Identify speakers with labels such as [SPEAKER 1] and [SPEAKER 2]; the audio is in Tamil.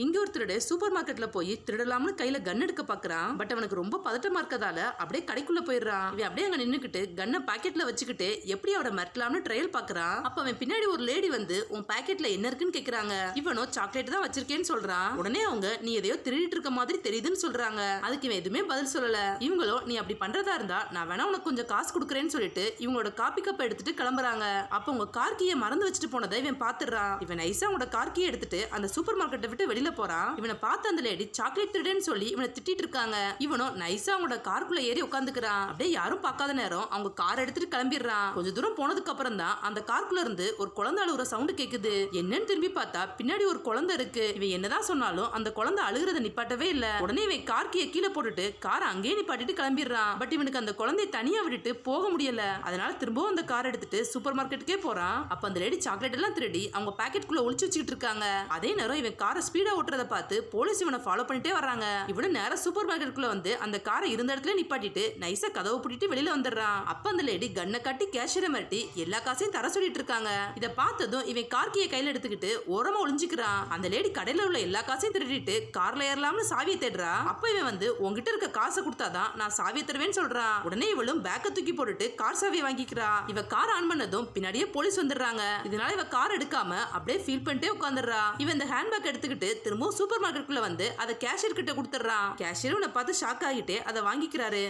[SPEAKER 1] இங்க ஒரு திருடு சூப்பர் மார்க்கெட்ல போய் திருடலாம்னு கையில கன் எடுக்க பாக்குறான். பட் அவனுக்கு ரொம்ப பதட்டமா இருக்கதால அப்படியே கடைக்குள்ள போயிடுறான். இவன் அப்படியே அங்க நின்னுக்கிட்டு கன்னை பாக்கெட்ல வச்சுக்கிட்டு எப்படி அவட மிரட்டலாம்னு ட்ரையல் பாக்குறான். அப்ப அவன் பின்னாடி ஒரு லேடி வந்து உன் பாக்கெட்ல என்ன இருக்குன்னு கேக்குறாங்க. இவனோ சாக்லேட் தான் வச்சிருக்கேன்னு சொல்றான். உடனே அவங்க நீ எதையோ திருடிட்டு இருக்க மாதிரி தெரியுதுன்னு சொல்றாங்க. அதுக்கு இவன் எதுவுமே பதில் சொல்லல. இவங்களோ நீ அப்படி பண்றதா இருந்தா நான் வேணா உனக்கு கொஞ்சம் காசு கொடுக்குறேன்னு சொல்லிட்டு இவங்களோட காப்பி கப்பை எடுத்துட்டு கிளம்புறாங்க. அப்ப உங்க கார் கீயை மறந்து வச்சுட்டு போனதை இவன் பாத்துறான். இவன் நைஸா உங்களோட கார் கீயை எடுத்துட்டு அந்த சூப்பர் மார்க்கெட்டை விட்டு வெளியில போறான். இவனை பார்த்து அந்த லேடி சாக்லேட் திருடேன்னு சொல்லி இவனை திட்டிட்டு இருக்காங்க. இவனோ நைஸா அவங்களோட காருக்குள்ள ஏறி உட்காந்துக்கிறான். அப்படியே யாரும் பார்க்காத நேரம் அவங்க கார் எடுத்துட்டு கிளம்பிடுறான். கொஞ்ச தூரம் போனதுக்கு அப்புறம் தான் அந்த காருக்குள்ள இருந்து ஒரு குழந்தை அழுகுற சவுண்ட் கேக்குது. என்னன்னு திரும்பி பார்த்தா பின்னாடி ஒரு குழந்தை இருக்கு. இவன் என்னதான் சொன்னாலும் அந்த குழந்தை அழுகிறத நிப்பாட்டவே இல்ல. உடனே இவன் கார் கீயை கீழே போட்டுட்டு காரை அங்கேயே நிப்பாட்டிட்டு கிளம்பிடுறான். பட் இவனுக்கு அந்த குழந்தையை தனியா விட்டுட்டு போக முடியல. அதனால திரும்பவும் அந்த கார் எடுத்துட்டு சூப்பர் மார்க்கெட்டுக்கே போறான். அப்ப அந்த லேடி சாக்லேட் எல்லாம் திருடி அவங்க பாக்கெட்டுக்குள்ள ஒளிச்சு வச்சுட்டு இருக்காங்க. அதே நேரம் இவன் காரை ஸ்பீடா ஓட்டுறத பார்த்து போலீஸ் இவனை ஃபாலோ பண்ணிட்டே வர்றாங்க. இவனு நேரா சூப்பர் மார்க்கெட்டுக்குள்ள வந்து அந்த காரை இருந்த இடத்துல நிப்பாட்டிட்டு நைஸா கதவை பூட்டிட்டு வெளியில வந்துடுறான். அப்ப அந்த லேடி கண்ணை காட்டி கேஷியரை மிரட்டி எல்லா காசையும் தர சொல்லிட்டு இருக்காங்க. இதை பார்த்ததும் இவன் கார் கீயை கையில எடுத்துக்கிட்டு ஓரமா ஒளிஞ்சுக்கிறான். அந்த லேடி கடையில உள்ள எல்லா காசையும் திருடிட்டு கார்ல ஏறலாம்னு சாவியை தேடுறா. அப்ப இவன் வந்து உங்ககிட்ட இருக்க காசை கொடுத்தாதான் நான் சாவியை தருவேன்னு சொல்றான். உடனே இவளும் பேக்கை தூக்கி போட்டுட்டு கார் சாவியை வாங்கிக்கிறா. இவ கார் ஆன் பண்ணதும் பின்னாடியே போலீஸ் வந்துடுறாங்க. இதனால இவ கார் எடுக்காம அப்படியே ஃபீல் பண்ணிட்டே உட்காந்துடுறா. இவன் இந்த ஹேண்ட்பேக் எடுத்துக்கிட்டு திரும்பவும் சூப்பர் மார்க்கெட்டுக்குள்ள வந்து அதை கேஷியர் கிட்ட கொடுத்துறான். கேஷியர் உன்னை பார்த்து ஷாக் ஆகிட்டே அதை வாங்கிக்கிறாரு.